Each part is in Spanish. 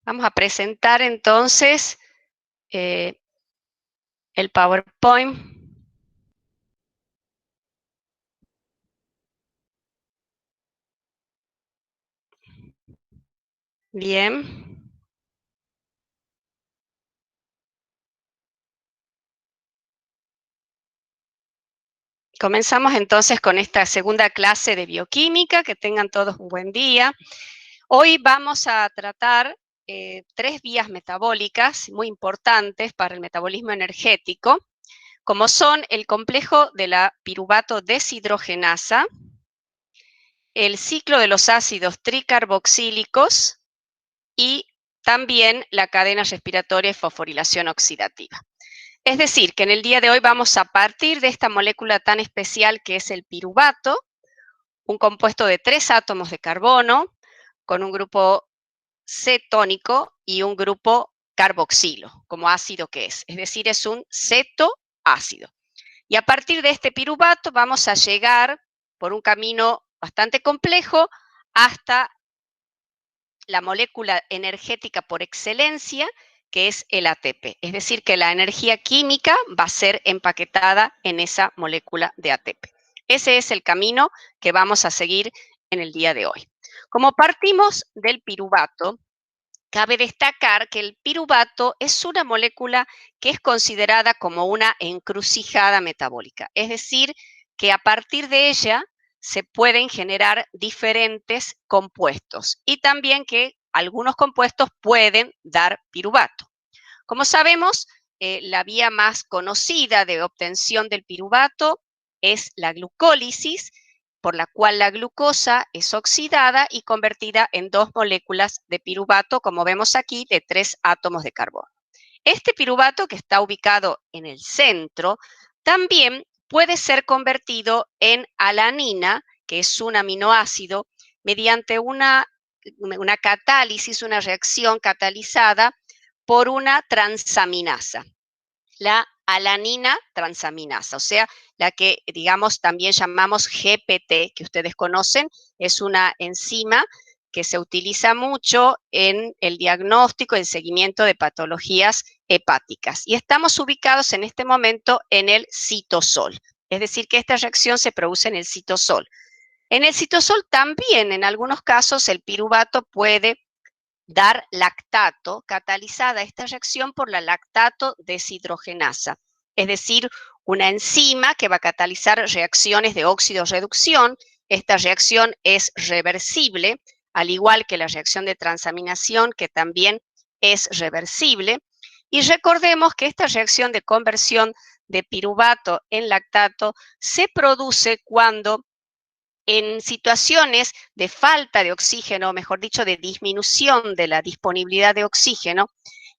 Vamos a presentar entonces el PowerPoint. Bien. Comenzamos entonces con esta segunda clase de bioquímica. Que tengan todos un buen día. Hoy vamos a tratar 3 vías metabólicas muy importantes para el metabolismo energético, como son el complejo de la piruvato deshidrogenasa, el ciclo de los ácidos tricarboxílicos y también la cadena respiratoria y fosforilación oxidativa. Es decir, que en el día de hoy vamos a partir de esta molécula tan especial que es el piruvato, un compuesto de 3 átomos de carbono con un grupo cetónico y un grupo carboxilo, como ácido que es. Es decir, es un cetoácido. Y a partir de este piruvato vamos a llegar por un camino bastante complejo hasta la molécula energética por excelencia, que es el ATP. Es decir, que la energía química va a ser empaquetada en esa molécula de ATP. Ese es el camino que vamos a seguir en el día de hoy. Como partimos del piruvato, cabe destacar que el piruvato es una molécula que es considerada como una encrucijada metabólica. Es decir, que a partir de ella se pueden generar diferentes compuestos y también que algunos compuestos pueden dar piruvato. Como sabemos, la vía más conocida de obtención del piruvato es la glucólisis, por la cual la glucosa es oxidada y convertida en 2 moléculas de piruvato, como vemos aquí, de 3 átomos de carbono. Este piruvato, que está ubicado en el centro, también puede ser convertido en alanina, que es un aminoácido, mediante una catálisis, una reacción catalizada por una transaminasa, la alanina transaminasa, o sea, la que, digamos, también llamamos GPT, que ustedes conocen, es una enzima que se utiliza mucho en el diagnóstico y el seguimiento de patologías hepáticas. Y estamos ubicados en este momento en el citosol, es decir, que esta reacción se produce en el citosol. En el citosol también, en algunos casos, el piruvato puede dar lactato, catalizada esta reacción por la lactato deshidrogenasa, es decir, una enzima que va a catalizar reacciones de óxido-reducción. Esta reacción es reversible, al igual que la reacción de transaminación, que también es reversible. Y recordemos que esta reacción de conversión de piruvato en lactato se produce cuando en situaciones de falta de oxígeno, mejor dicho, de disminución de la disponibilidad de oxígeno,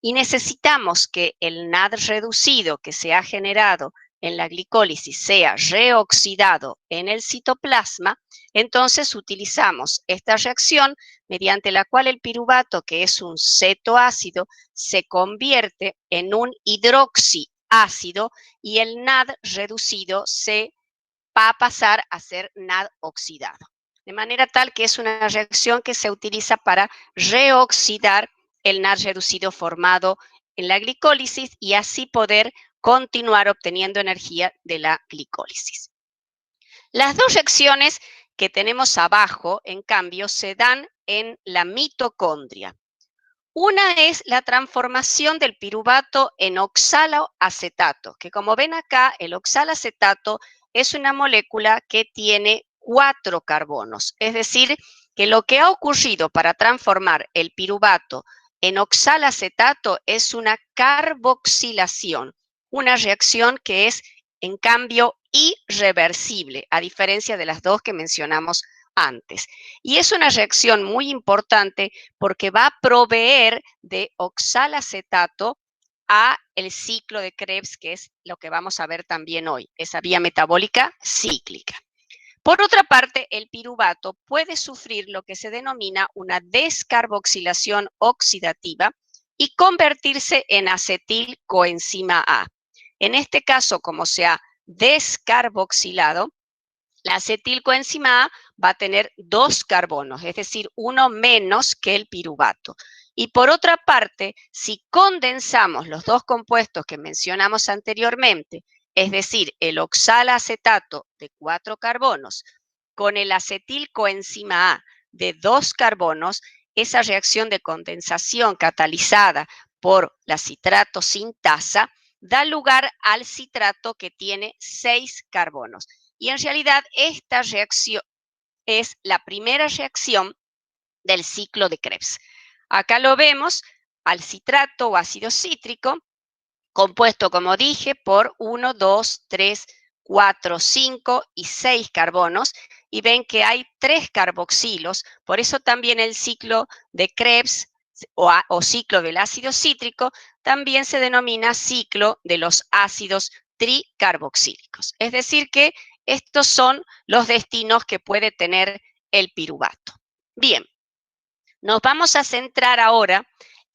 y necesitamos que el NAD reducido que se ha generado en la glicólisis sea reoxidado en el citoplasma, entonces utilizamos esta reacción mediante la cual el piruvato, que es un cetoácido, se convierte en un hidroxiácido y el NAD reducido se va a pasar a ser NAD oxidado. De manera tal que es una reacción que se utiliza para reoxidar el NAD reducido formado en la glicólisis y así poder continuar obteniendo energía de la glicólisis. Las 2 reacciones que tenemos abajo, en cambio, se dan en la mitocondria. Una es la transformación del piruvato en oxaloacetato, que como ven acá, el oxalacetato es una molécula que tiene 4 carbonos. Es decir, que lo que ha ocurrido para transformar el piruvato en oxalacetato es una carboxilación, una reacción que es, en cambio, irreversible, a diferencia de las 2 que mencionamos antes. Y es una reacción muy importante porque va a proveer de oxalacetato a el ciclo de Krebs, que es lo que vamos a ver también hoy, esa vía metabólica cíclica. Por otra parte, el piruvato puede sufrir lo que se denomina una descarboxilación oxidativa y convertirse en acetilcoenzima A. En este caso, como se ha descarboxilado, la acetilcoenzima A va a tener 2 carbonos, es decir, uno menos que el piruvato. Y por otra parte, si condensamos los dos compuestos que mencionamos anteriormente, es decir, el oxalacetato de 4 carbonos con el acetilcoenzima A de 2 carbonos, esa reacción de condensación catalizada por la citrato sintasa da lugar al citrato que tiene 6 carbonos. Y en realidad esta reacción es la primera reacción del ciclo de Krebs. Acá lo vemos al citrato o ácido cítrico, compuesto, como dije, por 1, 2, 3, 4, 5 y 6 carbonos, y ven que hay 3 carboxilos, por eso también el ciclo de Krebs o ciclo del ácido cítrico también se denomina ciclo de los ácidos tricarboxílicos. Es decir que estos son los destinos que puede tener el piruvato. Bien, nos vamos a centrar ahora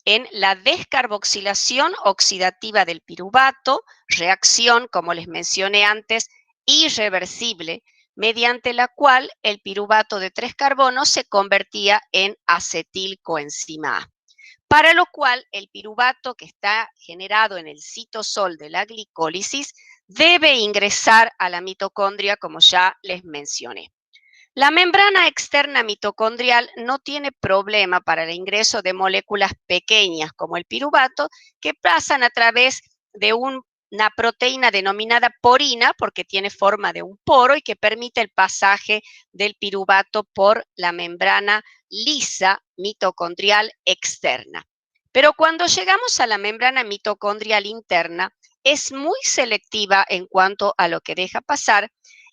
en la descarboxilación oxidativa del piruvato, reacción, como les mencioné antes, irreversible, mediante la cual el piruvato de 3 carbonos se convertía en acetilcoenzima A. Para lo cual, el piruvato que está generado en el citosol de la glicólisis debe ingresar a la mitocondria, como ya les mencioné. La membrana externa mitocondrial no tiene problema para el ingreso de moléculas pequeñas como el piruvato que pasan a través de una proteína denominada porina porque tiene forma de un poro y que permite el pasaje del piruvato por la membrana lisa mitocondrial externa. Pero cuando llegamos a la membrana mitocondrial interna, es muy selectiva en cuanto a lo que deja pasar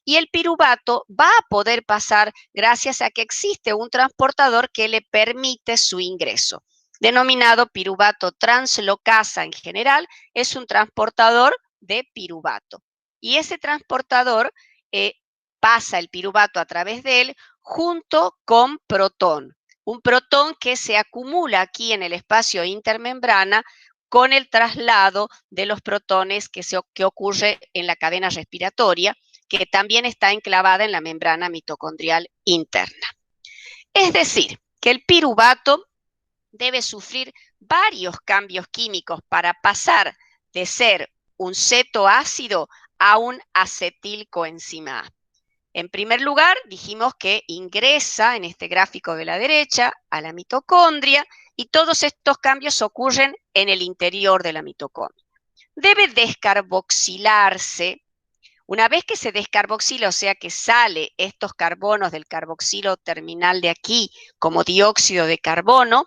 y el piruvato va a poder pasar gracias a que existe un transportador que le permite su ingreso. Denominado piruvato translocasa en general, es un transportador de piruvato. Y ese transportador pasa el piruvato a través de él junto con protón. Un protón que se acumula aquí en el espacio intermembrana con el traslado de los protones que ocurre en la cadena respiratoria, que también está enclavada en la membrana mitocondrial interna. Es decir, que el piruvato debe sufrir varios cambios químicos para pasar de ser un cetoácido a un acetilcoenzima A. En primer lugar, dijimos que ingresa en este gráfico de la derecha a la mitocondria y todos estos cambios ocurren en el interior de la mitocondria. Debe descarboxilarse. Una vez que se descarboxila, o sea que sale estos carbonos del carboxilo terminal de aquí como dióxido de carbono,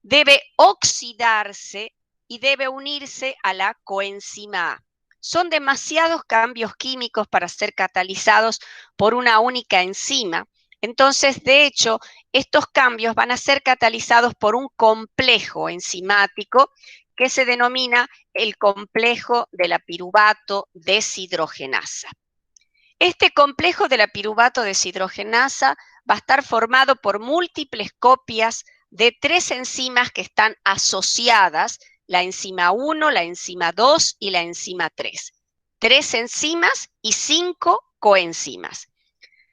debe oxidarse y debe unirse a la coenzima A. Son demasiados cambios químicos para ser catalizados por una única enzima. Entonces, de hecho, estos cambios van a ser catalizados por un complejo enzimático que se denomina el complejo de la piruvato deshidrogenasa. Este complejo de la piruvato deshidrogenasa va a estar formado por múltiples copias de 3 enzimas que están asociadas, la enzima 1, la enzima 2 y la enzima 3. 3 enzimas y 5 coenzimas.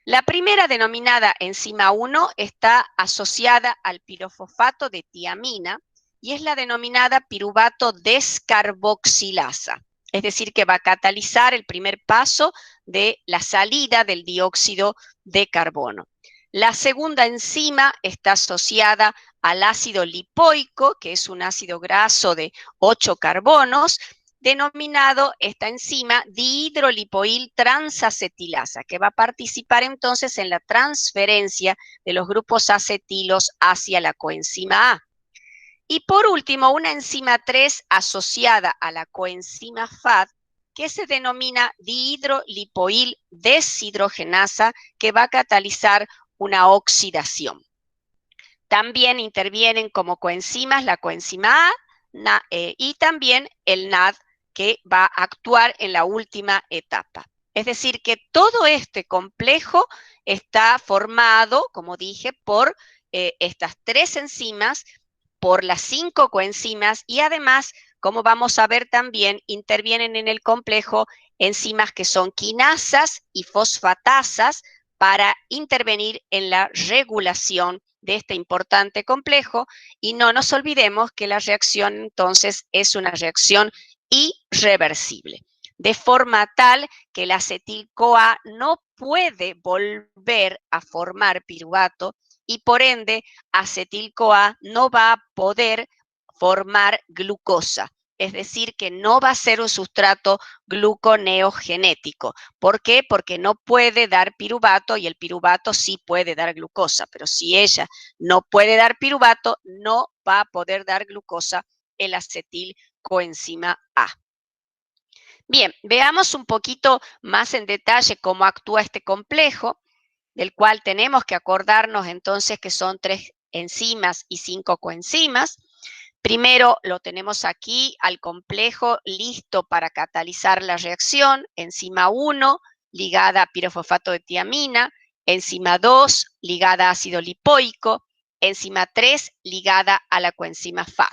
La primera, denominada enzima 1, está asociada al pirofosfato de tiamina y es la denominada piruvato descarboxilasa. Es decir, que va a catalizar el primer paso de la salida del dióxido de carbono. La segunda enzima está asociada al ácido lipoico, que es un ácido graso de 8 carbonos, denominado esta enzima dihidrolipoil transacetilasa, que va a participar entonces en la transferencia de los grupos acetilos hacia la coenzima A. Y por último, una enzima 3 asociada a la coenzima FAD, que se denomina dihidrolipoil deshidrogenasa, que va a catalizar una oxidación. También intervienen como coenzimas la coenzima A y también el NAD, que va a actuar en la última etapa. Es decir, que todo este complejo está formado, como dije, por estas 3 enzimas, por las 5 coenzimas y además, como vamos a ver también, intervienen en el complejo enzimas que son quinasas y fosfatasas para intervenir en la regulación de este importante complejo, y no nos olvidemos que la reacción entonces es una reacción irreversible, de forma tal que el acetil-CoA no puede volver a formar piruvato y por ende acetil-CoA no va a poder formar glucosa. Es decir, que no va a ser un sustrato gluconeogenético. ¿Por qué? Porque no puede dar piruvato y el piruvato sí puede dar glucosa, pero si ella no puede dar piruvato, no va a poder dar glucosa el acetil-coenzima A. Bien, veamos un poquito más en detalle cómo actúa este complejo, del cual tenemos que acordarnos entonces que son 3 enzimas y 5 coenzimas. Primero lo tenemos aquí al complejo listo para catalizar la reacción, enzima 1 ligada a pirofosfato de tiamina, enzima 2 ligada a ácido lipoico, enzima 3 ligada a la coenzima FAD.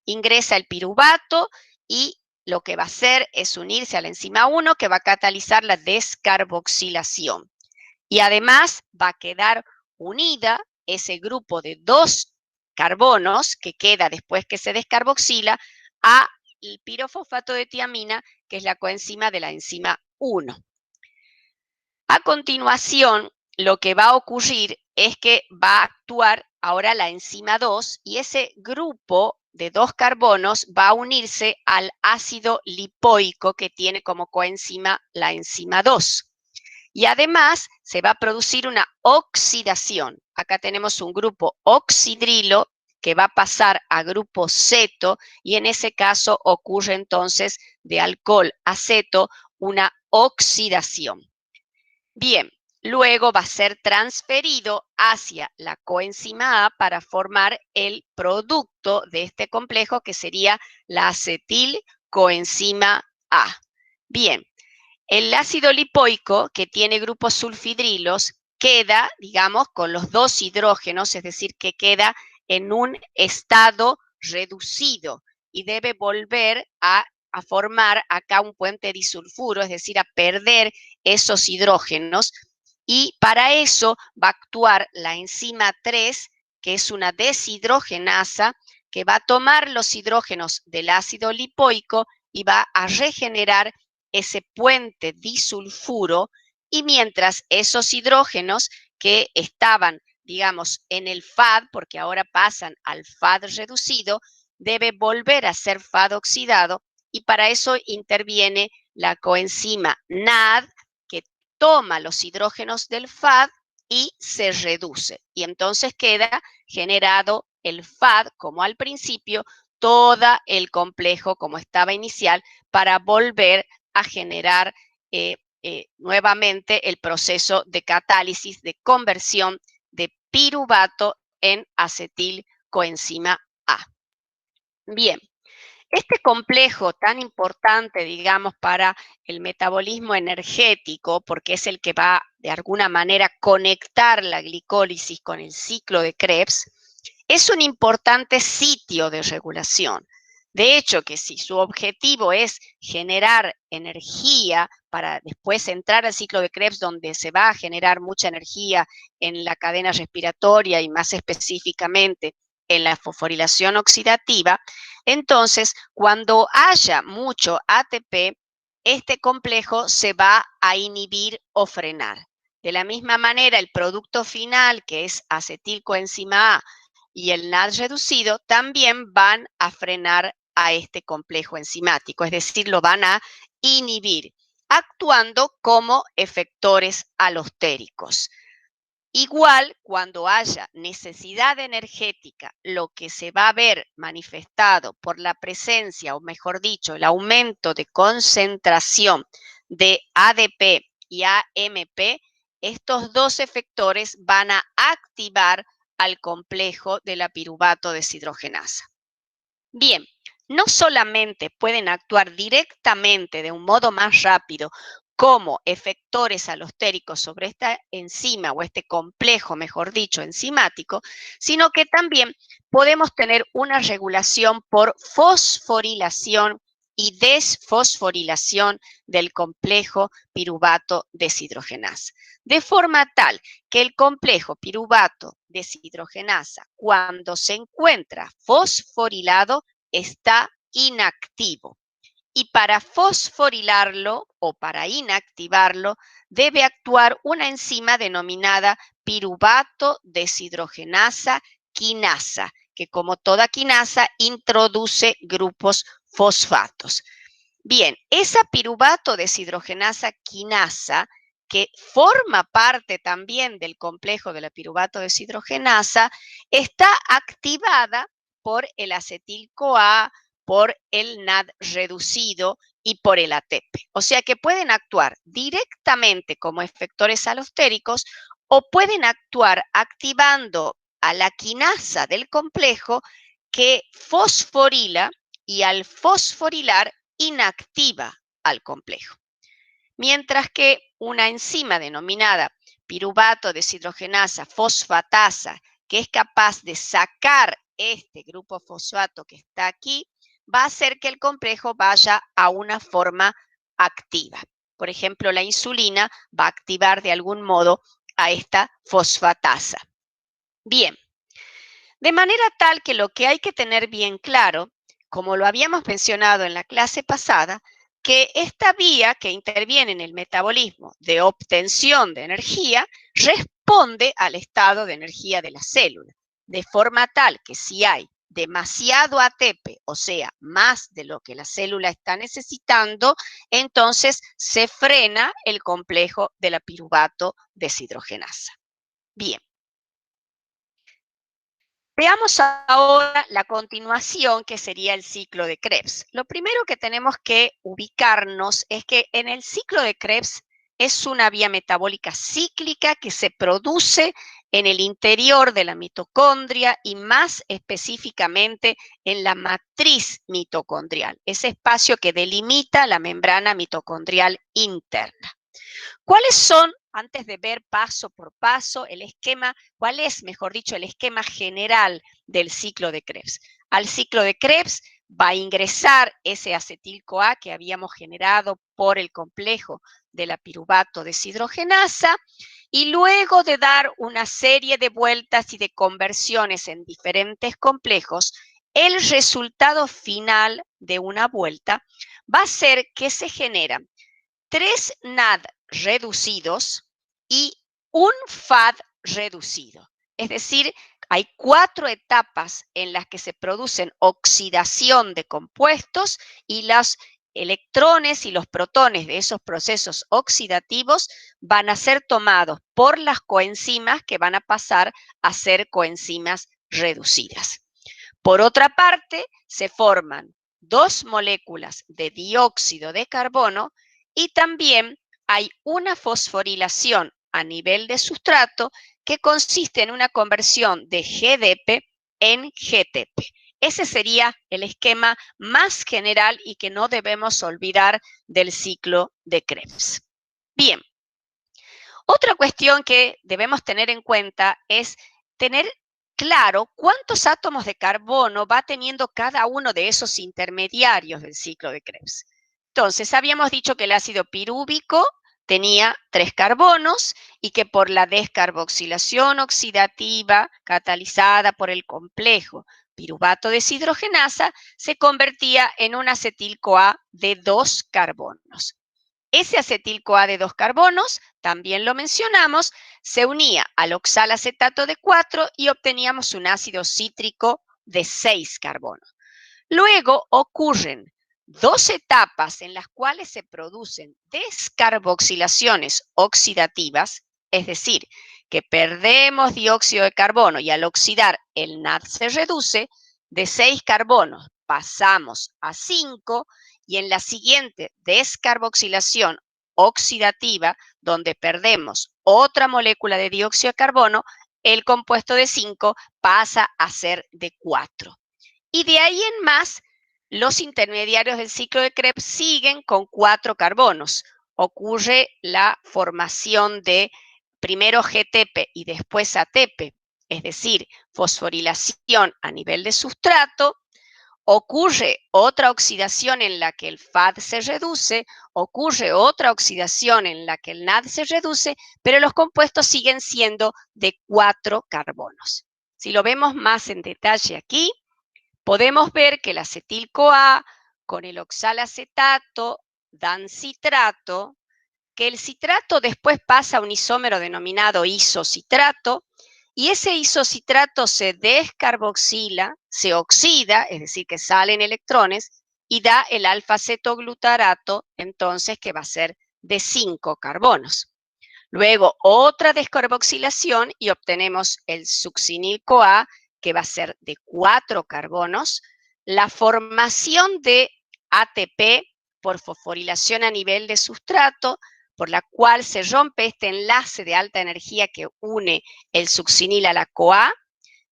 Ingresa el piruvato y lo que va a hacer es unirse a la enzima 1 que va a catalizar la descarboxilación. Y además va a quedar unida ese grupo de 2 carbonos que queda después que se descarboxila al pirofosfato de tiamina, que es la coenzima de la enzima 1. A continuación, lo que va a ocurrir es que va a actuar ahora la enzima 2 y ese grupo de 2 carbonos va a unirse al ácido lipoico que tiene como coenzima la enzima 2. Y además se va a producir una oxidación. Acá tenemos un grupo oxidrilo que va a pasar a grupo ceto y en ese caso ocurre entonces de alcohol aceto una oxidación. Bien, luego va a ser transferido hacia la coenzima A para formar el producto de este complejo que sería la acetilcoenzima A. Bien. El ácido lipoico, que tiene grupos sulfidrilos, queda, digamos, con los 2 hidrógenos, es decir, que queda en un estado reducido y debe volver a formar acá un puente disulfuro, es decir, a perder esos hidrógenos. Y para eso va a actuar la enzima 3, que es una deshidrogenasa, que va a tomar los hidrógenos del ácido lipoico y va a regenerar ese puente disulfuro, y mientras esos hidrógenos que estaban, digamos, en el FAD, porque ahora pasan al FAD reducido, debe volver a ser FAD oxidado, y para eso interviene la coenzima NAD, que toma los hidrógenos del FAD y se reduce. Y entonces queda generado el FAD, como al principio, todo el complejo como estaba inicial, para volver a generar nuevamente el proceso de catálisis, de conversión de piruvato en acetilcoenzima A. Bien, este complejo tan importante, digamos, para el metabolismo energético, porque es el que va de alguna manera a conectar la glicólisis con el ciclo de Krebs, es un importante sitio de regulación. De hecho, que si su objetivo es generar energía para después entrar al ciclo de Krebs, donde se va a generar mucha energía en la cadena respiratoria y más específicamente en la fosforilación oxidativa, entonces cuando haya mucho ATP, este complejo se va a inhibir o frenar. De la misma manera, el producto final, que es acetilcoenzima A, y el NAD reducido también van a frenar a este complejo enzimático, es decir, lo van a inhibir, actuando como efectores alostéricos. Igual, cuando haya necesidad energética, lo que se va a ver manifestado por la presencia, o mejor dicho, el aumento de concentración de ADP y AMP, estos 2 efectores van a activar al complejo de la piruvato deshidrogenasa. Bien, no solamente pueden actuar directamente de un modo más rápido como efectores alostéricos sobre esta enzima o este complejo, mejor dicho, enzimático, sino que también podemos tener una regulación por fosforilación y desfosforilación del complejo piruvato deshidrogenasa. De forma tal que el complejo piruvato deshidrogenasa, cuando se encuentra fosforilado, está inactivo. Y para fosforilarlo o para inactivarlo, debe actuar una enzima denominada piruvato deshidrogenasa quinasa, que como toda quinasa introduce grupos fosfatos. Bien, esa piruvato deshidrogenasa quinasa, que forma parte también del complejo de la piruvato deshidrogenasa, está activada por el acetil-CoA, por el NAD reducido y por el ATP. O sea que pueden actuar directamente como efectores alostéricos o pueden actuar activando a la quinasa del complejo que fosforila y al fosforilar inactiva al complejo. Mientras que una enzima denominada piruvato deshidrogenasa fosfatasa, que es capaz de sacar este grupo fosfato que está aquí, va a hacer que el complejo vaya a una forma activa. Por ejemplo, la insulina va a activar de algún modo a esta fosfatasa. Bien, de manera tal que lo que hay que tener bien claro, como lo habíamos mencionado en la clase pasada, que esta vía que interviene en el metabolismo de obtención de energía responde al estado de energía de la célula, de forma tal que si hay demasiado ATP, o sea, más de lo que la célula está necesitando, entonces se frena el complejo de la piruvato deshidrogenasa. Bien. Veamos ahora la continuación, que sería el ciclo de Krebs. Lo primero que tenemos que ubicarnos es que en el ciclo de Krebs es una vía metabólica cíclica que se produce en el interior de la mitocondria y más específicamente en la matriz mitocondrial, ese espacio que delimita la membrana mitocondrial interna. ¿Cuáles son, antes de ver paso por paso, el esquema, cuál es, mejor dicho, el esquema general del ciclo de Krebs? Al ciclo de Krebs va a ingresar ese acetil-CoA que habíamos generado por el complejo de la piruvato deshidrogenasa y luego de dar una serie de vueltas y de conversiones en diferentes complejos, el resultado final de una vuelta va a ser que se generan 3 NAD reducidos y un FAD reducido. Es decir, hay 4 etapas en las que se producen oxidación de compuestos y los electrones y los protones de esos procesos oxidativos van a ser tomados por las coenzimas que van a pasar a ser coenzimas reducidas. Por otra parte, se forman 2 moléculas de dióxido de carbono y también hay una fosforilación a nivel de sustrato que consiste en una conversión de GDP en GTP. Ese sería el esquema más general y que no debemos olvidar del ciclo de Krebs. Bien, otra cuestión que debemos tener en cuenta es tener claro cuántos átomos de carbono va teniendo cada uno de esos intermediarios del ciclo de Krebs. Entonces, habíamos dicho que el ácido pirúvico tenía 3 carbonos y que por la descarboxilación oxidativa catalizada por el complejo piruvato deshidrogenasa se convertía en un acetil-CoA de 2 carbonos. Ese acetil-CoA de 2 carbonos, también lo mencionamos, se unía al oxalacetato de 4 y obteníamos un ácido cítrico de 6 carbonos. Luego ocurren 2 etapas en las cuales se producen descarboxilaciones oxidativas, es decir, que perdemos dióxido de carbono y al oxidar el NAD se reduce, de 6 carbonos pasamos a 5 y en la siguiente descarboxilación oxidativa, donde perdemos otra molécula de dióxido de carbono, el compuesto de 5 pasa a ser de 4. Y de ahí en más, los intermediarios del ciclo de Krebs siguen con 4 carbonos. Ocurre la formación de primero GTP y después ATP, es decir, fosforilación a nivel de sustrato. ocurre otra oxidación en la que el FAD se reduce, ocurre otra oxidación en la que el NAD se reduce, pero los compuestos siguen siendo de 4 carbonos. Si lo vemos más en detalle aquí, podemos ver que el acetil-CoA con el oxalacetato dan citrato, que el citrato después pasa a un isómero denominado isocitrato, y ese isocitrato se descarboxila, se oxida, es decir, que salen electrones, y da el alfa-cetoglutarato, entonces, que va a ser de 5 carbonos. Luego, otra descarboxilación y obtenemos el succinil-CoA, que va a ser de 4 carbonos. La formación de ATP por fosforilación a nivel de sustrato, por la cual se rompe este enlace de alta energía que une el succinil a la CoA,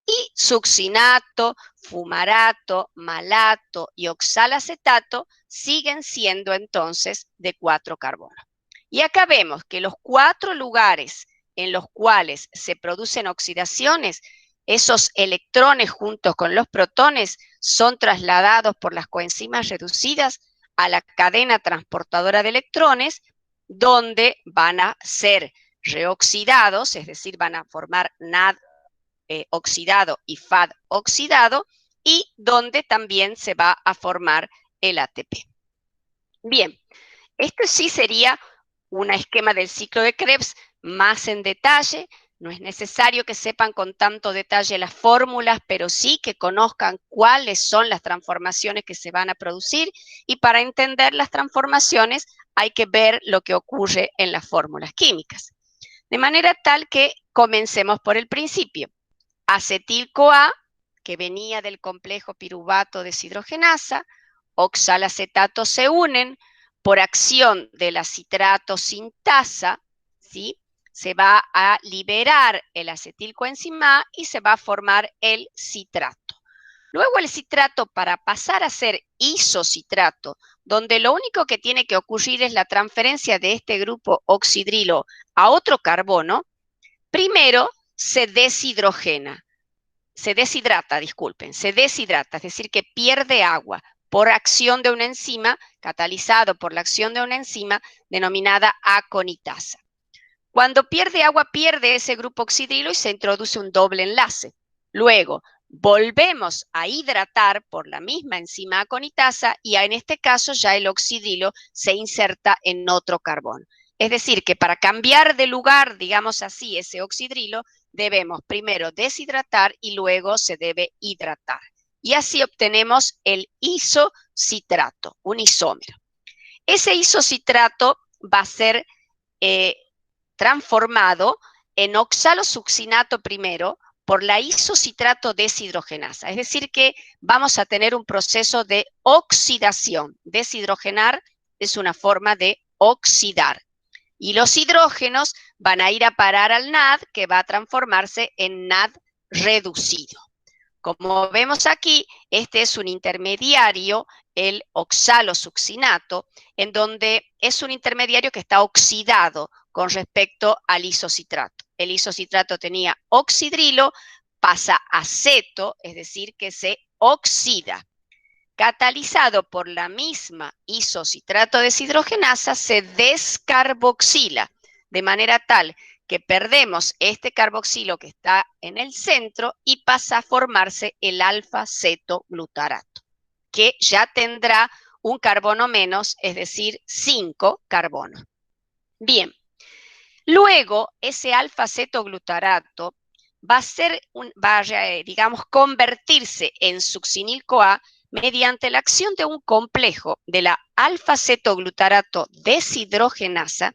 y succinato, fumarato, malato y oxalacetato siguen siendo entonces de 4 carbonos. Y acá vemos que los 4 lugares en los cuales se producen oxidaciones, esos electrones juntos con los protones son trasladados por las coenzimas reducidas a la cadena transportadora de electrones, donde van a ser reoxidados, es decir, van a formar NAD oxidado y FAD oxidado, y donde también se va a formar el ATP. Bien, esto sí sería un esquema del ciclo de Krebs más en detalle. No es necesario que sepan con tanto detalle las fórmulas, pero sí que conozcan cuáles son las transformaciones que se van a producir, y para entender las transformaciones hay que ver lo que ocurre en las fórmulas químicas. De manera tal que comencemos por el principio. Acetil-CoA, que venía del complejo piruvato deshidrogenasa, oxalacetato se unen por acción de la citrato sintasa, ¿sí? Se va a liberar el acetilcoenzima A y se va a formar el citrato. Luego el citrato, para pasar a ser isocitrato, donde lo único que tiene que ocurrir es la transferencia de este grupo oxidrilo a otro carbono, primero se deshidrata, es decir, que pierde agua por acción de una enzima, catalizado por la acción de una enzima denominada aconitasa. Cuando pierde agua, pierde ese grupo oxidrilo y se introduce un doble enlace. Luego, volvemos a hidratar por la misma enzima aconitasa y en este caso ya el oxidrilo se inserta en otro carbono. Es decir, que para cambiar de lugar, digamos así, ese oxidrilo, debemos primero deshidratar y luego se debe hidratar. Y así obtenemos el isocitrato, un isómero. Ese isocitrato va a ser transformado en oxalosuccinato primero por la isocitrato deshidrogenasa. Es decir, que vamos a tener un proceso de oxidación. Deshidrogenar es una forma de oxidar. Y los hidrógenos van a ir a parar al NAD, que va a transformarse en NAD reducido. Como vemos aquí, este es un intermediario, el oxalosuccinato, en donde es un intermediario que está oxidado con respecto al isocitrato. El isocitrato tenía oxidrilo, pasa a aceto, es decir, que se oxida. Catalizado por la misma isocitrato deshidrogenasa, se descarboxila, de manera tal que perdemos este carboxilo que está en el centro y pasa a formarse el alfa-cetoglutarato, que ya tendrá un carbono menos, es decir, 5 carbonos. Bien, luego ese alfa-cetoglutarato va a convertirse en succinil-CoA mediante la acción de un complejo de la alfa-cetoglutarato deshidrogenasa,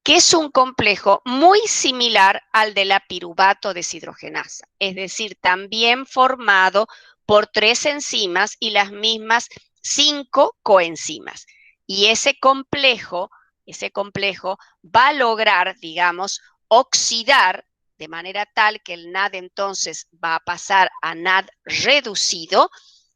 que es un complejo muy similar al de la piruvato deshidrogenasa, es decir, también formado por 3 enzimas y las mismas 5 coenzimas. Y ese complejo va a lograr, digamos, oxidar de manera tal que el NAD entonces va a pasar a NAD reducido,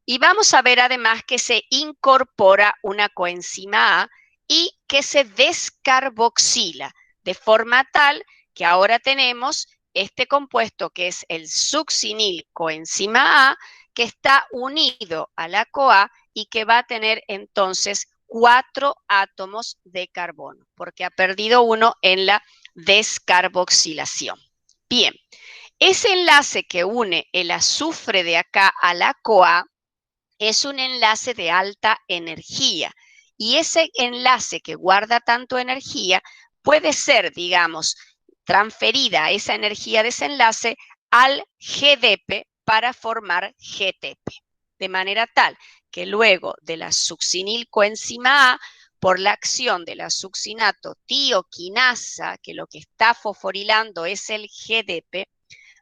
y vamos a ver además que se incorpora una coenzima A y que se descarboxila, de forma tal que ahora tenemos este compuesto que es el succinil coenzima A, que está unido a la CoA y que va a tener entonces 4 átomos de carbono, porque ha perdido uno en la descarboxilación. Bien, ese enlace que une el azufre de acá a la CoA es un enlace de alta energía, y ese enlace que guarda tanto energía puede ser, digamos, transferida esa energía de ese enlace al GDP para formar GTP, de manera tal que luego de la succinilcoenzima A, por la acción de la succinato tioquinasa, que lo que está fosforilando es el GDP,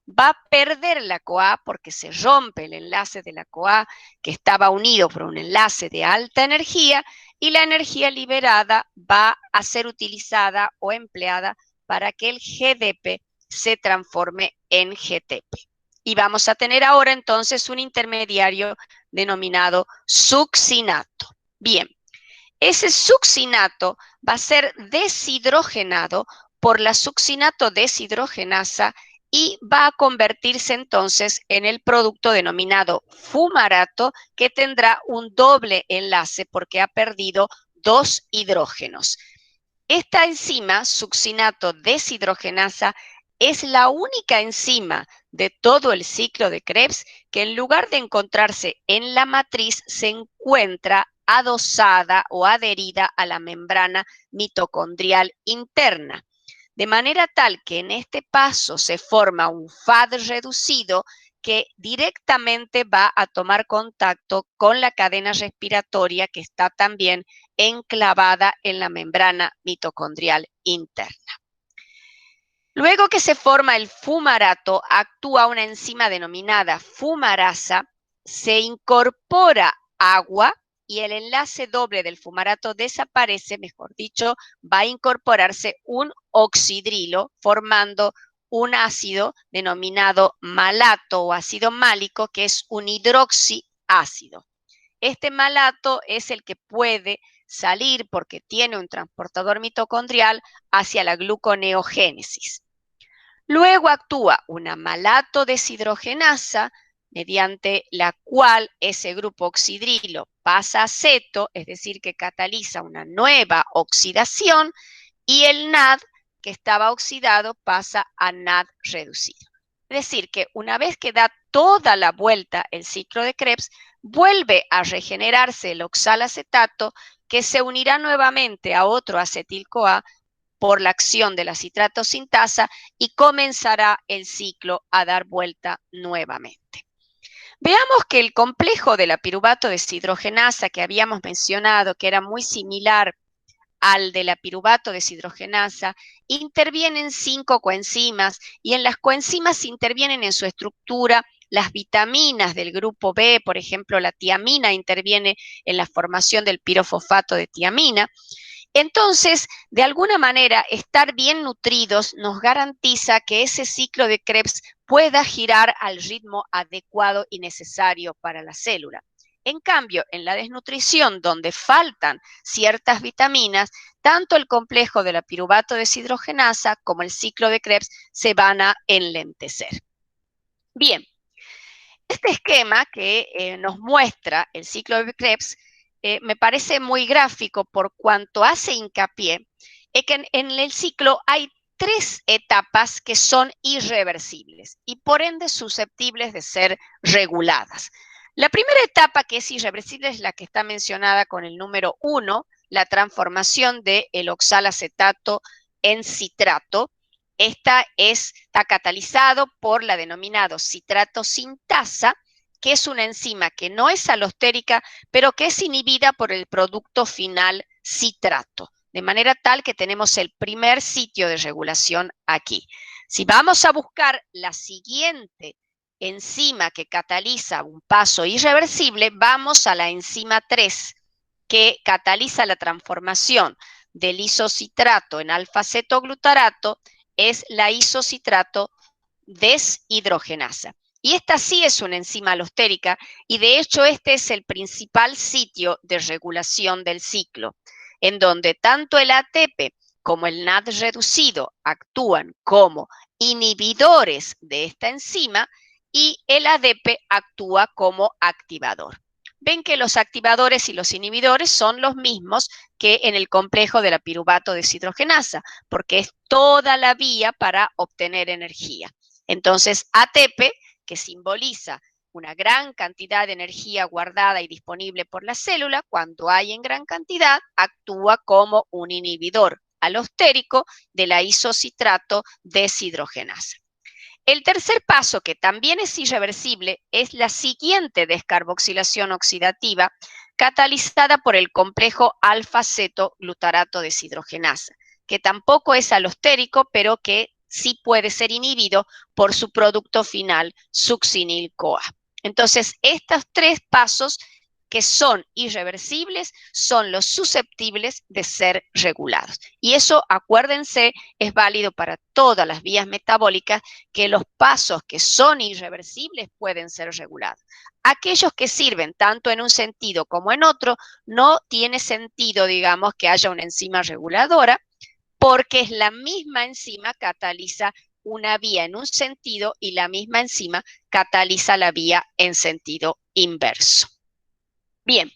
va a perder la CoA porque se rompe el enlace de la CoA que estaba unido por un enlace de alta energía, y la energía liberada va a ser utilizada o empleada para que el GDP se transforme en GTP. Y vamos a tener ahora entonces un intermediario denominado succinato. Bien, ese succinato va a ser deshidrogenado por la succinato deshidrogenasa y va a convertirse entonces en el producto denominado fumarato, que tendrá un doble enlace porque ha perdido 2 hidrógenos. Esta enzima, succinato deshidrogenasa, es la única enzima de todo el ciclo de Krebs que en lugar de encontrarse en la matriz se encuentra adosada o adherida a la membrana mitocondrial interna. De manera tal que en este paso se forma un FAD reducido que directamente va a tomar contacto con la cadena respiratoria que está también enclavada en la membrana mitocondrial interna. Luego que se forma el fumarato, actúa una enzima denominada fumarasa, se incorpora agua y el enlace doble del fumarato desaparece, mejor dicho, va a incorporarse un oxidrilo formando un ácido denominado malato o ácido málico, que es un hidroxiácido. Este malato es el que puede salir, porque tiene un transportador mitocondrial, hacia la gluconeogénesis. Luego actúa una malato deshidrogenasa, mediante la cual ese grupo oxidrilo pasa a ceto, es decir, que cataliza una nueva oxidación, y el NAD que estaba oxidado pasa a NAD reducido. Es decir, que una vez que da toda la vuelta el ciclo de Krebs, vuelve a regenerarse el oxalacetato, que se unirá nuevamente a otro acetil-CoA por la acción de la citrato sintasa, y comenzará el ciclo a dar vuelta nuevamente. Veamos que el complejo de la piruvato deshidrogenasa que habíamos mencionado, que era muy similar al de la piruvato deshidrogenasa, intervienen 5 coenzimas, y en las coenzimas intervienen en su estructura las vitaminas del grupo B, por ejemplo, la tiamina interviene en la formación del pirofosfato de tiamina. Entonces, de alguna manera, estar bien nutridos nos garantiza que ese ciclo de Krebs pueda girar al ritmo adecuado y necesario para la célula. En cambio, en la desnutrición, donde faltan ciertas vitaminas, tanto el complejo de la piruvato deshidrogenasa como el ciclo de Krebs se van a enlentecer. Bien, este esquema que nos muestra el ciclo de Krebs me parece muy gráfico, por cuanto hace hincapié en que en el ciclo hay 3 etapas que son irreversibles y por ende susceptibles de ser reguladas. La primera etapa, que es irreversible, es la que está mencionada con el número 1, la transformación del oxalacetato en citrato. Esta está catalizado por la denominada citrato sintasa, que es una enzima que no es alostérica, pero que es inhibida por el producto final citrato, de manera tal que tenemos el primer sitio de regulación aquí. Si vamos a buscar la siguiente enzima que cataliza un paso irreversible, vamos a la enzima 3, que cataliza la transformación del isocitrato en alfa-cetoglutarato, es la isocitrato deshidrogenasa. Y esta sí es una enzima alostérica, y de hecho este es el principal sitio de regulación del ciclo, en donde tanto el ATP como el NAD reducido actúan como inhibidores de esta enzima y el ADP actúa como activador. Ven que los activadores y los inhibidores son los mismos que en el complejo de la piruvato deshidrogenasa, porque es toda la vía para obtener energía. Entonces, ATP, que simboliza una gran cantidad de energía guardada y disponible por la célula, cuando hay en gran cantidad, actúa como un inhibidor alostérico de la isocitrato deshidrogenasa. El tercer paso, que también es irreversible, es la siguiente descarboxilación oxidativa catalizada por el complejo alfa-ceto-glutarato deshidrogenasa, que tampoco es alostérico, pero que sí puede ser inhibido por su producto final, succinil-CoA. Entonces, estos tres pasos que son irreversibles son los susceptibles de ser regulados. Y eso, acuérdense, es válido para todas las vías metabólicas, que los pasos que son irreversibles pueden ser regulados. Aquellos que sirven tanto en un sentido como en otro, no tiene sentido, digamos, que haya una enzima reguladora, porque es la misma enzima cataliza una vía en un sentido y la misma enzima cataliza la vía en sentido inverso. Bien,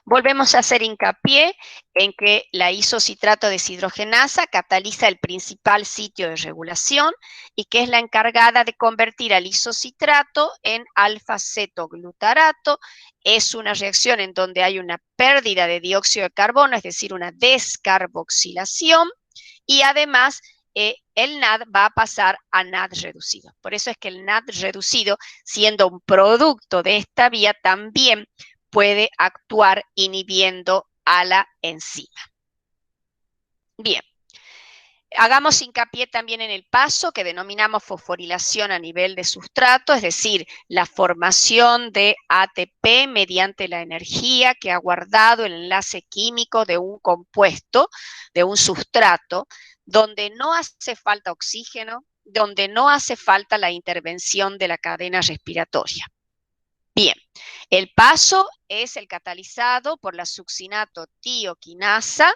volvemos a hacer hincapié en que la isocitrato deshidrogenasa cataliza el principal sitio de regulación y que es la encargada de convertir al isocitrato en alfa-cetoglutarato. Es una reacción en donde hay una pérdida de dióxido de carbono, es decir, una descarboxilación, y además el NAD va a pasar a NAD reducido. Por eso es que el NAD reducido, siendo un producto de esta vía, también puede actuar inhibiendo a la enzima. Bien, hagamos hincapié también en el paso que denominamos fosforilación a nivel de sustrato, es decir, la formación de ATP mediante la energía que ha guardado el enlace químico de un compuesto, de un sustrato, donde no hace falta oxígeno, donde no hace falta la intervención de la cadena respiratoria. Bien, el paso es el catalizado por la succinato tioquinasa,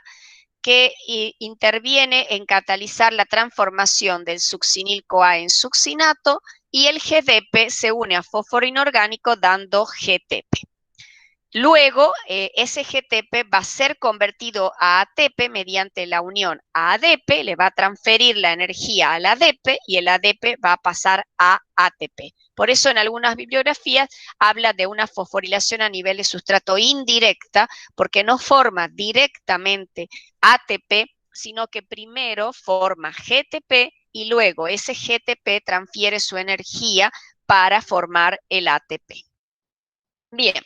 que interviene en catalizar la transformación del succinil-CoA en succinato, y el GDP se une a fósforo inorgánico dando GTP. Luego, ese GTP va a ser convertido a ATP mediante la unión a ADP, le va a transferir la energía al ADP y el ADP va a pasar a ATP. Por eso en algunas bibliografías habla de una fosforilación a nivel de sustrato indirecta, porque no forma directamente ATP, sino que primero forma GTP y luego ese GTP transfiere su energía para formar el ATP. Bien.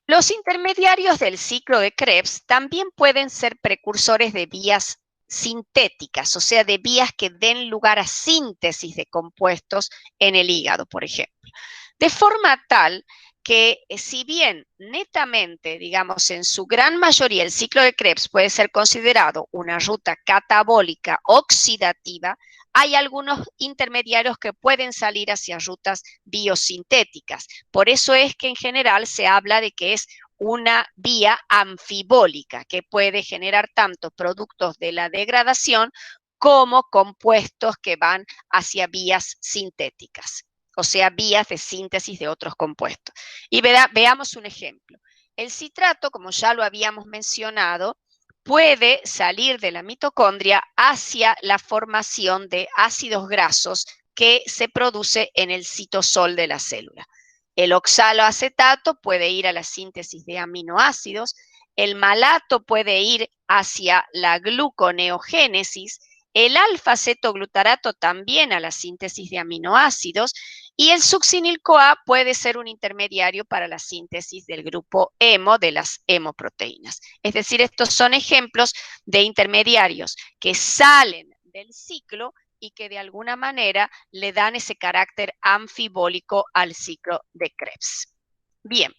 Los intermediarios del ciclo de Krebs también pueden ser precursores de vías sintéticas, o sea, de vías que den lugar a síntesis de compuestos en el hígado, por ejemplo. De forma tal que, si bien netamente, digamos, en su gran mayoría el ciclo de Krebs puede ser considerado una ruta catabólica oxidativa, hay algunos intermediarios que pueden salir hacia rutas biosintéticas. Por eso es que en general se habla de que es una vía anfibólica que puede generar tanto productos de la degradación como compuestos que van hacia vías sintéticas, o sea, vías de síntesis de otros compuestos. Y veamos un ejemplo. El citrato, como ya lo habíamos mencionado, puede salir de la mitocondria hacia la formación de ácidos grasos que se produce en el citosol de la célula. El oxaloacetato puede ir a la síntesis de aminoácidos, el malato puede ir hacia la gluconeogénesis, el alfa-cetoglutarato también a la síntesis de aminoácidos, y el succinil-CoA puede ser un intermediario para la síntesis del grupo hemo, de las hemoproteínas. Es decir, estos son ejemplos de intermediarios que salen del ciclo y que de alguna manera le dan ese carácter anfibólico al ciclo de Krebs. Bien.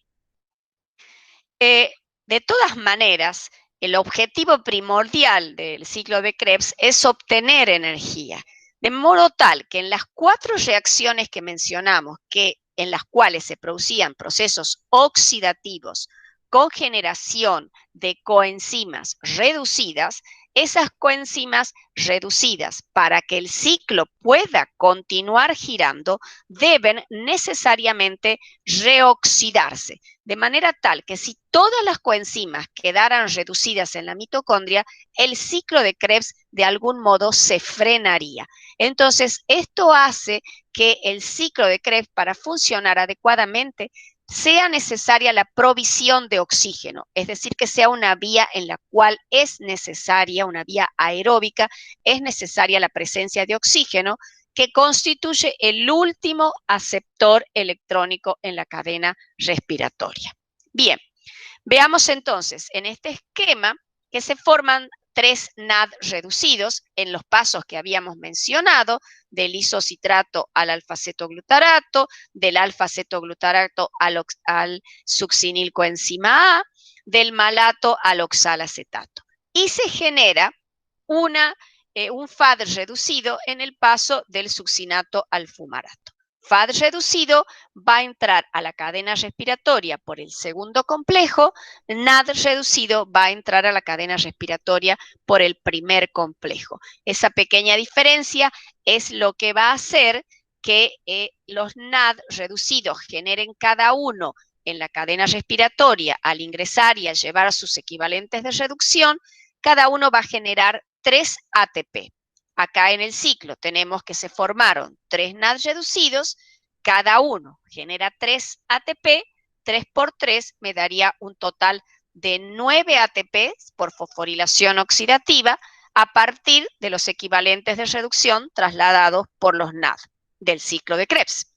De todas maneras, el objetivo primordial del ciclo de Krebs es obtener energía, de modo tal que en las 4 reacciones que mencionamos, en las cuales se producían procesos oxidativos con generación de coenzimas reducidas, esas coenzimas reducidas, para que el ciclo pueda continuar girando, deben necesariamente reoxidarse, de manera tal que si todas las coenzimas quedaran reducidas en la mitocondria, el ciclo de Krebs de algún modo se frenaría. Entonces, esto hace que el ciclo de Krebs, para funcionar adecuadamente, sea necesaria la provisión de oxígeno, es decir, que sea una vía en la cual es necesaria, una vía aeróbica, es necesaria la presencia de oxígeno, que constituye el último aceptor electrónico en la cadena respiratoria. Bien, veamos entonces en este esquema que se forman 3 NAD reducidos en los pasos que habíamos mencionado, del isocitrato al alfa-cetoglutarato, del alfa-cetoglutarato al succinilcoenzima A, del malato al oxalacetato. Y se genera un FAD reducido en el paso del succinato al fumarato. FAD reducido va a entrar a la cadena respiratoria por el segundo complejo, NAD reducido va a entrar a la cadena respiratoria por el primer complejo. Esa pequeña diferencia es lo que va a hacer que los NAD reducidos generen cada uno en la cadena respiratoria al ingresar y al llevar sus equivalentes de reducción, cada uno va a generar 3 ATP. Acá en el ciclo tenemos que se formaron 3 NAD reducidos, cada uno genera 3 ATP, 3 por 3 me daría un total de 9 ATP por fosforilación oxidativa a partir de los equivalentes de reducción trasladados por los NAD del ciclo de Krebs.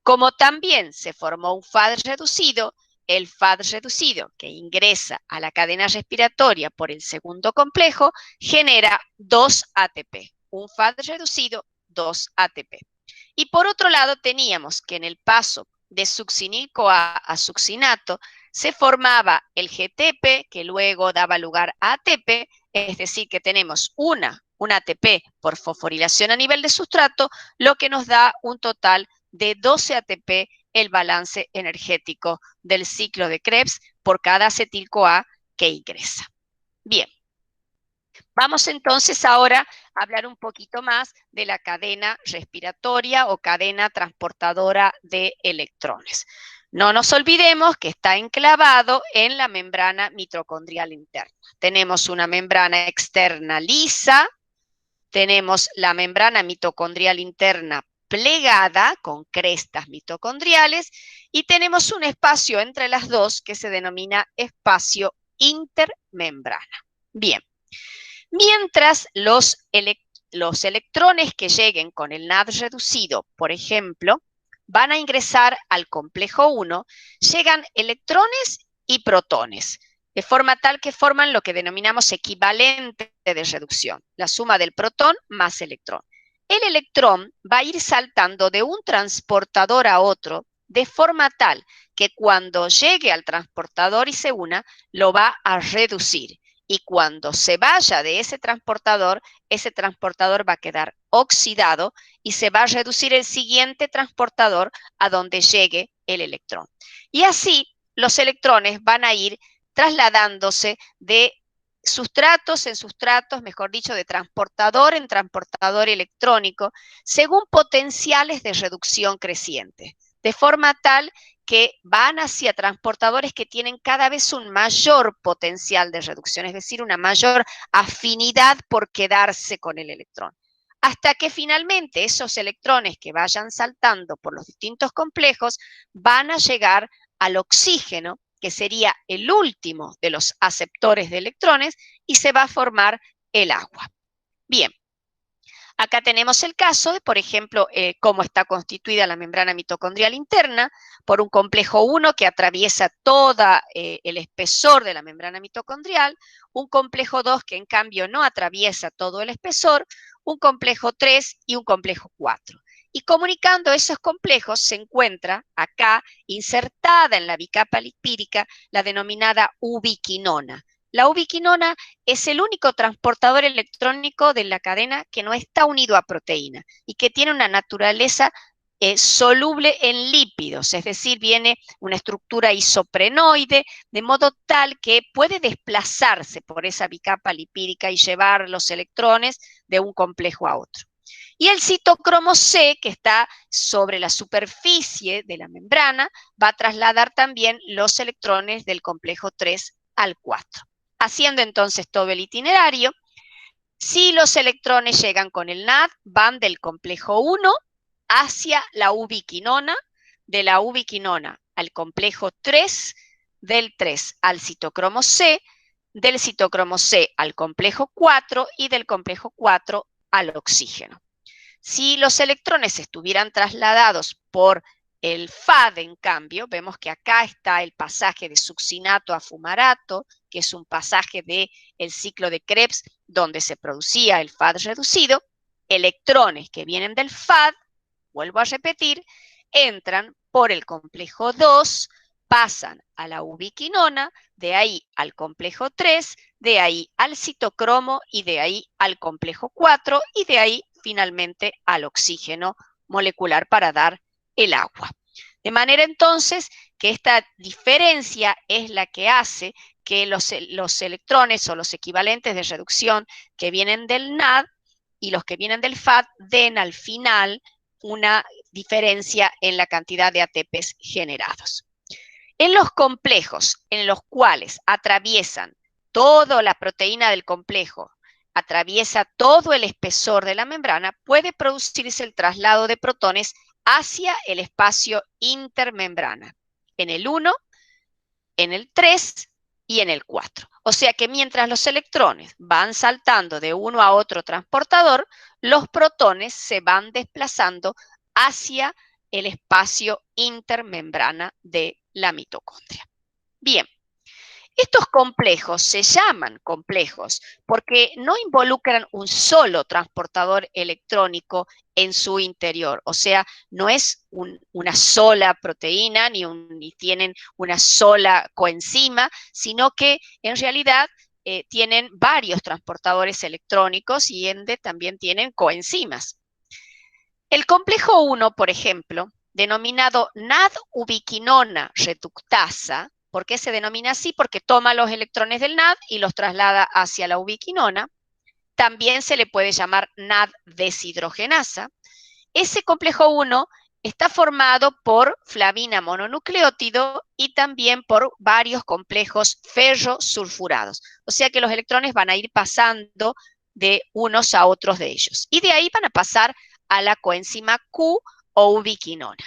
Como también se formó un FAD reducido, el FAD reducido que ingresa a la cadena respiratoria por el segundo complejo genera 2 ATP. Un FAD reducido, 2 ATP. Y por otro lado teníamos que en el paso de succinil-CoA a succinato se formaba el GTP que luego daba lugar a ATP, es decir que tenemos un ATP por fosforilación a nivel de sustrato, lo que nos da un total de 12 ATP el balance energético del ciclo de Krebs por cada acetil-CoA que ingresa. Bien, vamos entonces ahora a hablar un poquito más de la cadena respiratoria o cadena transportadora de electrones. No nos olvidemos que está enclavado en la membrana mitocondrial interna. Tenemos una membrana externa lisa, tenemos la membrana mitocondrial interna plegada con crestas mitocondriales y tenemos un espacio entre las dos que se denomina espacio intermembrana. Bien, mientras los electrones que lleguen con el NAD reducido, por ejemplo, van a ingresar al complejo 1, llegan electrones y protones, de forma tal que forman lo que denominamos equivalente de reducción, la suma del protón más electrón. El electrón va a ir saltando de un transportador a otro de forma tal que cuando llegue al transportador y se una, lo va a reducir. Y cuando se vaya de ese transportador va a quedar oxidado y se va a reducir el siguiente transportador a donde llegue el electrón. Y así los electrones van a ir trasladándose de sustratos en sustratos, mejor dicho, de transportador en transportador electrónico, según potenciales de reducción crecientes, de forma tal que van hacia transportadores que tienen cada vez un mayor potencial de reducción, es decir, una mayor afinidad por quedarse con el electrón. Hasta que finalmente esos electrones que vayan saltando por los distintos complejos van a llegar al oxígeno, que sería el último de los aceptores de electrones, y se va a formar el agua. Bien, acá tenemos el caso de, por ejemplo, cómo está constituida la membrana mitocondrial interna por un complejo 1 que atraviesa todo el espesor de la membrana mitocondrial, un complejo 2 que en cambio no atraviesa todo el espesor, un complejo 3 y un complejo 4. Y comunicando esos complejos se encuentra acá insertada en la bicapa lipídica la denominada ubiquinona. La ubiquinona es el único transportador electrónico de la cadena que no está unido a proteína y que tiene una naturaleza soluble en lípidos, es decir, viene una estructura isoprenoide, de modo tal que puede desplazarse por esa bicapa lipídica y llevar los electrones de un complejo a otro. Y el citocromo C, que está sobre la superficie de la membrana, va a trasladar también los electrones del complejo 3 al 4. Haciendo entonces todo el itinerario, si los electrones llegan con el NAD, van del complejo 1 hacia la ubiquinona, de la ubiquinona al complejo 3, del 3 al citocromo C, del citocromo C al complejo 4 y del complejo 4 al oxígeno. Si los electrones estuvieran trasladados por el FAD, en cambio, vemos que acá está el pasaje de succinato a fumarato, que es un pasaje del ciclo de Krebs, donde se producía el FAD reducido. Electrones que vienen del FAD, vuelvo a repetir, entran por el complejo 2, pasan a la ubiquinona, de ahí al complejo 3, de ahí al citocromo y de ahí al complejo 4 y de ahí finalmente al oxígeno molecular para dar el agua. De manera entonces que esta diferencia es la que hace que los electrones o los equivalentes de reducción que vienen del NAD y los que vienen del FAD den al final una diferencia en la cantidad de ATPs generados. En los complejos en los cuales atraviesan toda la proteína del complejo, atraviesa todo el espesor de la membrana, puede producirse el traslado de protones hacia el espacio intermembrana, en el 1, en el 3 y en el 4. O sea que mientras los electrones van saltando de uno a otro transportador, los protones se van desplazando hacia el espacio intermembrana de la mitocondria. Bien, estos complejos se llaman complejos porque no involucran un solo transportador electrónico en su interior, o sea, no es una sola proteína ni tienen una sola coenzima, sino que en realidad tienen varios transportadores electrónicos y también tienen coenzimas. El complejo 1, por ejemplo, denominado NAD-ubiquinona reductasa. ¿Por qué se denomina así? Porque toma los electrones del NAD y los traslada hacia la ubiquinona. También se le puede llamar NAD-deshidrogenasa. Ese complejo 1 está formado por flavina mononucleótido y también por varios complejos ferrosulfurados. O sea que los electrones van a ir pasando de unos a otros de ellos. Y de ahí van a pasar a la coenzima Q o ubiquinona.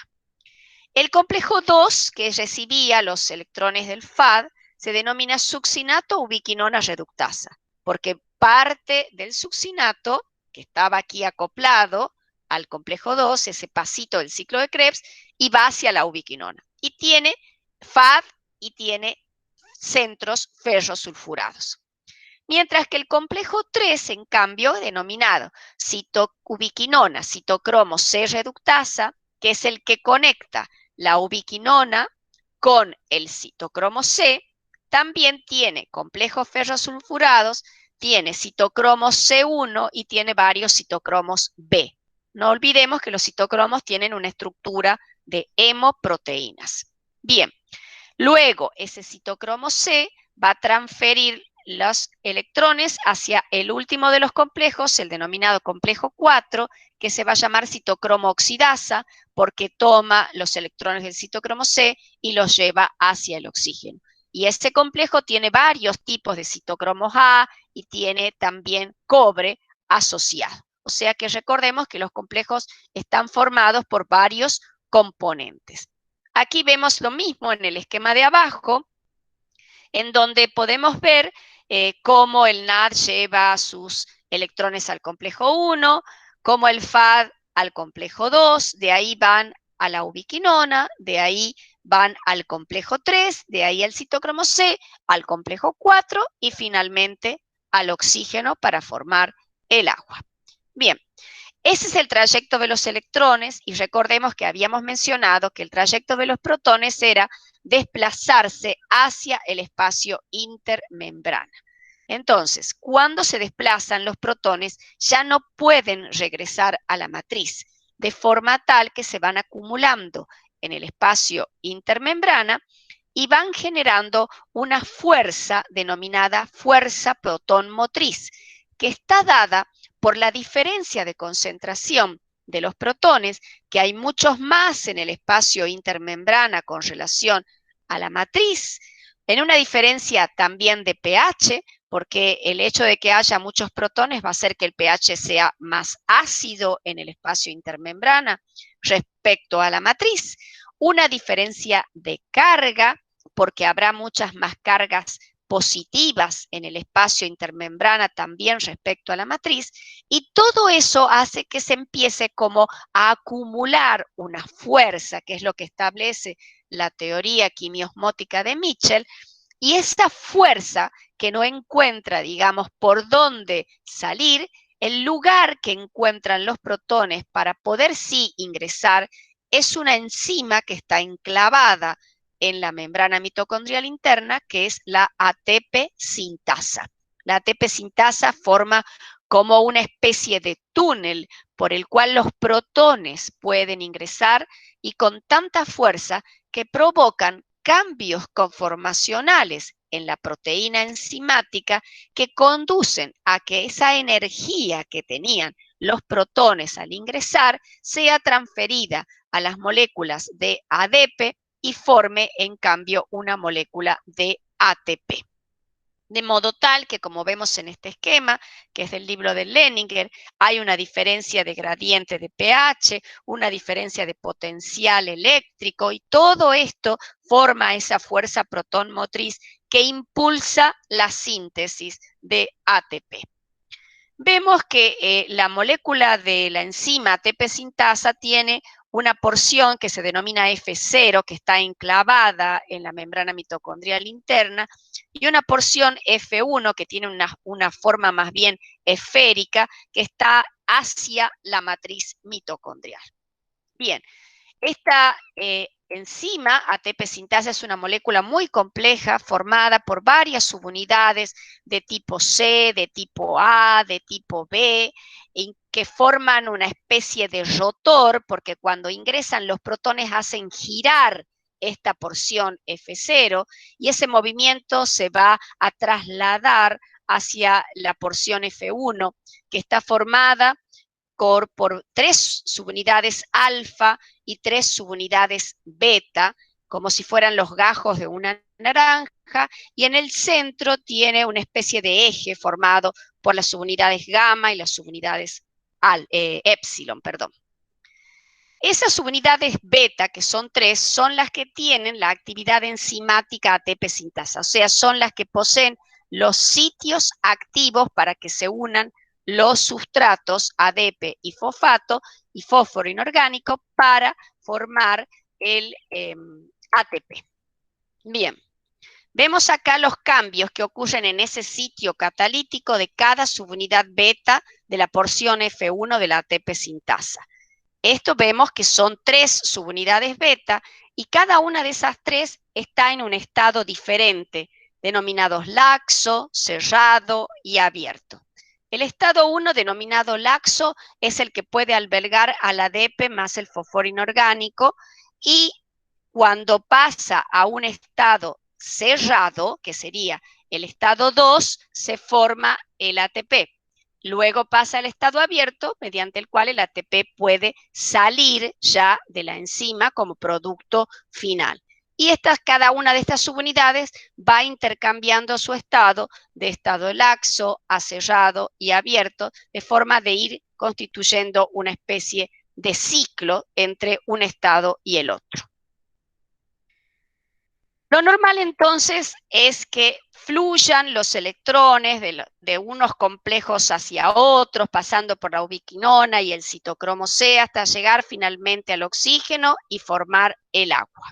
El complejo 2, que recibía los electrones del FAD, se denomina succinato ubiquinona reductasa, porque parte del succinato, que estaba aquí acoplado al complejo 2, ese pasito del ciclo de Krebs, y va hacia la ubiquinona. Y tiene FAD y tiene centros ferrosulfurados. Mientras que el complejo 3, en cambio, denominado ubiquinona, citocromo C reductasa, que es el que conecta la ubiquinona con el citocromo C, también tiene complejos ferrosulfurados, tiene citocromo C1 y tiene varios citocromos B. No olvidemos que los citocromos tienen una estructura de hemoproteínas. Bien, luego ese citocromo C va a transferir los electrones hacia el último de los complejos, el denominado complejo 4, que se va a llamar citocromo oxidasa, porque toma los electrones del citocromo C y los lleva hacia el oxígeno. Y este complejo tiene varios tipos de citocromos A y tiene también cobre asociado. O sea que recordemos que los complejos están formados por varios componentes. Aquí vemos lo mismo en el esquema de abajo, en donde podemos ver cómo el NAD lleva sus electrones al complejo 1, cómo el FAD al complejo 2, de ahí van a la ubiquinona, de ahí van al complejo 3, de ahí al citocromo C, al complejo 4 y finalmente al oxígeno para formar el agua. Bien, ese es el trayecto de los electrones y recordemos que habíamos mencionado que el trayecto de los protones era desplazarse hacia el espacio intermembrana. Entonces, cuando se desplazan los protones, ya no pueden regresar a la matriz. de forma tal que se van acumulando en el espacio intermembrana y van generando una fuerza denominada fuerza protón motriz, que está dada por la diferencia de concentración de los protones, que hay muchos más en el espacio intermembrana con relación a la matriz, en una diferencia también de pH, porque el hecho de que haya muchos protones va a hacer que el pH sea más ácido en el espacio intermembrana respecto a la matriz, una diferencia de carga, porque habrá muchas más cargas positivas en el espacio intermembrana también respecto a la matriz, y todo eso hace que se empiece como a acumular una fuerza, que es lo que establece la teoría quimiosmótica de Mitchell, y esa fuerza que no encuentra, digamos, por dónde salir, el lugar que encuentran los protones para poder sí ingresar es una enzima que está enclavada en la membrana mitocondrial interna, que es la ATP sintasa. La ATP sintasa forma como una especie de túnel por el cual los protones pueden ingresar y con tanta fuerza que provocan cambios conformacionales en la proteína enzimática que conducen a que esa energía que tenían los protones al ingresar sea transferida a las moléculas de ADP y forme en cambio una molécula de ATP. De modo tal que, como vemos en este esquema, que es del libro de Leninger, hay una diferencia de gradiente de pH, una diferencia de potencial eléctrico, y todo esto forma esa fuerza protón motriz que impulsa la síntesis de ATP. Vemos que la molécula de la enzima ATP sintasa tiene una porción que se denomina F0, que está enclavada en la membrana mitocondrial interna, y una porción F1, que tiene una forma más bien esférica, que está hacia la matriz mitocondrial. Bien, esta enzima ATP sintasa es una molécula muy compleja formada por varias subunidades de tipo C, de tipo A, de tipo B, que forman una especie de rotor, porque cuando ingresan los protones hacen girar esta porción F0 y ese movimiento se va a trasladar hacia la porción F1, que está formada por 3 subunidades alfa y 3 subunidades beta, como si fueran los gajos de una naranja, y en el centro tiene una especie de eje formado por las subunidades gamma y las subunidades epsilon, perdón. Esas subunidades beta, que son 3, son las que tienen la actividad enzimática ATP sintasa, o sea, son las que poseen los sitios activos para que se unan los sustratos ADP y fosfato y fósforo inorgánico para formar el ATP. Bien, vemos acá los cambios que ocurren en ese sitio catalítico de cada subunidad beta de la porción F1 de la ATP sintasa. Esto vemos que son 3 subunidades beta y cada una de esas 3 está en un estado diferente, denominados laxo, cerrado y abierto. El estado 1, denominado laxo, es el que puede albergar al ADP más el fósforo inorgánico, y cuando pasa a un estado cerrado, que sería el estado 2, se forma el ATP. Luego pasa al estado abierto, mediante el cual el ATP puede salir ya de la enzima como producto final. Y cada una de estas subunidades va intercambiando su estado de estado laxo a cerrado y abierto, de forma de ir constituyendo una especie de ciclo entre un estado y el otro. Lo normal entonces es que fluyan los electrones de unos complejos hacia otros, pasando por la ubiquinona y el citocromo C hasta llegar finalmente al oxígeno y formar el agua.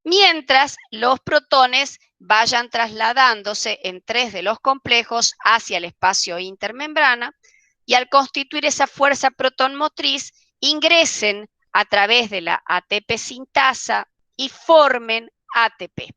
Mientras los protones vayan trasladándose en 3 de los complejos hacia el espacio intermembrana y al constituir esa fuerza protón motriz ingresen a través de la ATP sintasa y formen ATP.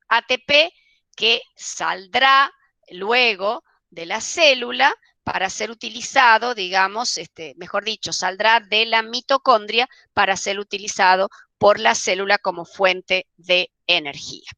ATP que saldrá luego de la célula para ser utilizado, digamos, mejor dicho, saldrá de la mitocondria para ser utilizado por la célula como fuente de energía.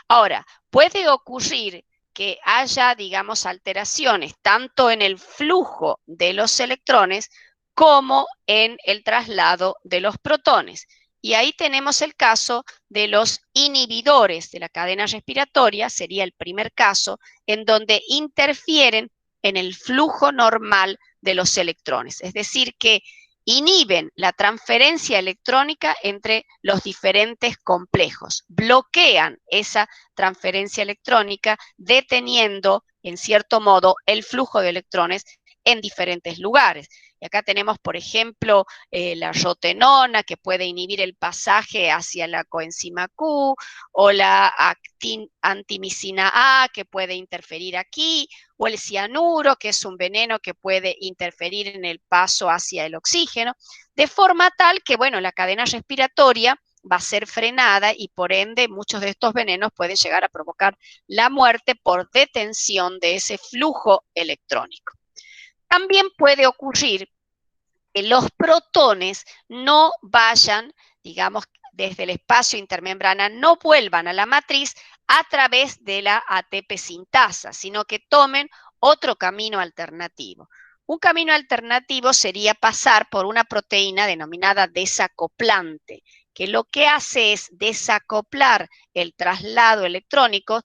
Ahora, puede ocurrir que haya, digamos, alteraciones tanto en el flujo de los electrones como en el traslado de los protones. Y ahí tenemos el caso de los inhibidores de la cadena respiratoria, sería el primer caso, en donde interfieren en el flujo normal de los electrones. Es decir, que inhiben la transferencia electrónica entre los diferentes complejos, bloquean esa transferencia electrónica, deteniendo, en cierto modo, el flujo de electrones en diferentes lugares. Y acá tenemos, por ejemplo, la rotenona, que puede inhibir el pasaje hacia la coenzima Q, o la antimicina A, que puede interferir aquí, o el cianuro, que es un veneno que puede interferir en el paso hacia el oxígeno, de forma tal que, bueno, la cadena respiratoria va a ser frenada y por ende muchos de estos venenos pueden llegar a provocar la muerte por detención de ese flujo electrónico. También puede ocurrir que los protones no vayan, digamos, desde el espacio intermembrana, no vuelvan a la matriz a través de la ATP sintasa, sino que tomen otro camino alternativo. Un camino alternativo sería pasar por una proteína denominada desacoplante, que lo que hace es desacoplar el traslado electrónico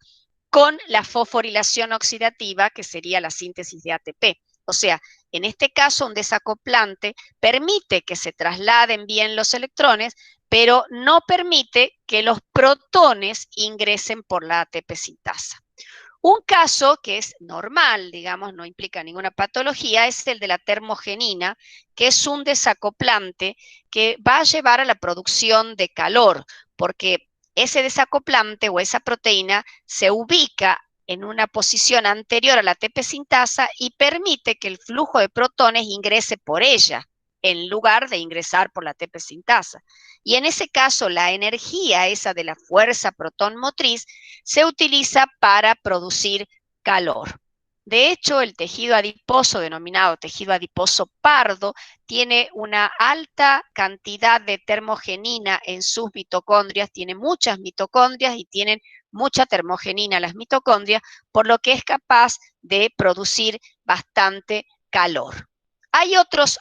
con la fosforilación oxidativa, que sería la síntesis de ATP. O sea, en este caso, un desacoplante permite que se trasladen bien los electrones, pero no permite que los protones ingresen por la ATP sintasa. Un caso que es normal, digamos, no implica ninguna patología, es el de la termogenina, que es un desacoplante que va a llevar a la producción de calor, porque ese desacoplante o esa proteína se ubica en una posición anterior a la ATP sintasa y permite que el flujo de protones ingrese por ella, en lugar de ingresar por la ATP sintasa. Y en ese caso, la energía esa de la fuerza protón motriz se utiliza para producir calor. De hecho, el tejido adiposo, denominado tejido adiposo pardo, tiene una alta cantidad de termogenina en sus mitocondrias, tiene muchas mitocondrias y tienen mucha termogenina las mitocondrias, por lo que es capaz de producir bastante calor. Hay otros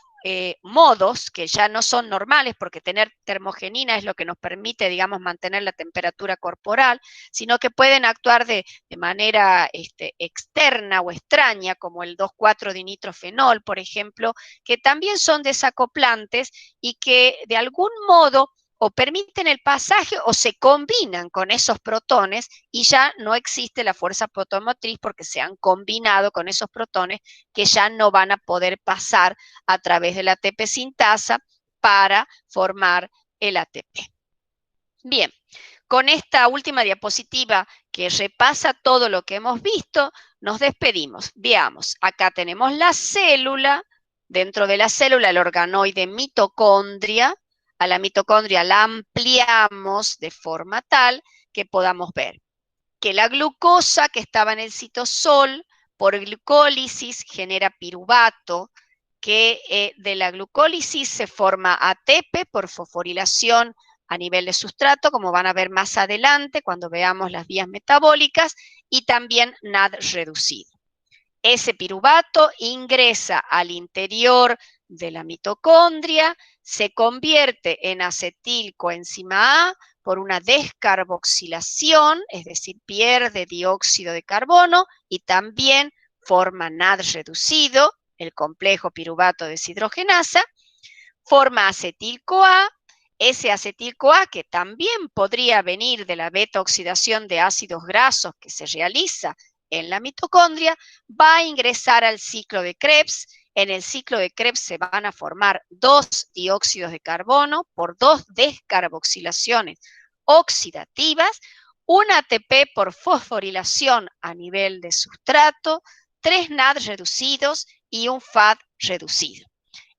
modos que ya no son normales, porque tener termogenina es lo que nos permite, digamos, mantener la temperatura corporal, sino que pueden actuar de manera externa o extraña, como el 2,4-dinitrofenol, por ejemplo, que también son desacoplantes y que de algún modo o permiten el pasaje o se combinan con esos protones y ya no existe la fuerza protomotriz porque se han combinado con esos protones que ya no van a poder pasar a través de la ATP sintasa para formar el ATP. Bien, con esta última diapositiva que repasa todo lo que hemos visto, nos despedimos. Veamos, acá tenemos la célula, dentro de la célula el organoide mitocondria. A la mitocondria la ampliamos de forma tal que podamos ver que la glucosa que estaba en el citosol por glucólisis genera piruvato, que de la glucólisis se forma ATP por fosforilación a nivel de sustrato, como van a ver más adelante cuando veamos las vías metabólicas, y también NAD reducido. Ese piruvato ingresa al interior de la mitocondria, se convierte en acetilcoenzima A por una descarboxilación, es decir, pierde dióxido de carbono y también forma NAD reducido, el complejo piruvato deshidrogenasa, forma acetil-CoA, ese acetil-CoA que también podría venir de la beta-oxidación de ácidos grasos que se realiza en la mitocondria, va a ingresar al ciclo de Krebs. En el ciclo de Krebs se van a formar 2 dióxidos de carbono por 2 descarboxilaciones oxidativas, un ATP por fosforilación a nivel de sustrato, 3 NAD reducidos y un FAD reducido.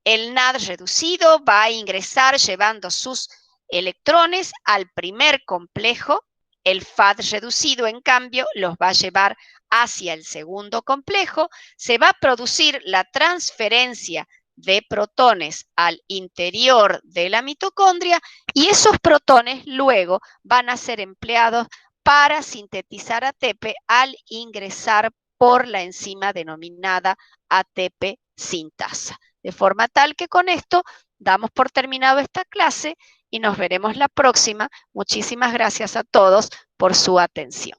El NAD reducido va a ingresar llevando sus electrones al primer complejo, El FAD reducido, en cambio, los va a llevar hacia el segundo complejo, se va a producir la transferencia de protones al interior de la mitocondria y esos protones luego van a ser empleados para sintetizar ATP al ingresar por la enzima denominada ATP sintasa. De forma tal que con esto damos por terminado esta clase y nos veremos la próxima. Muchísimas gracias a todos por su atención.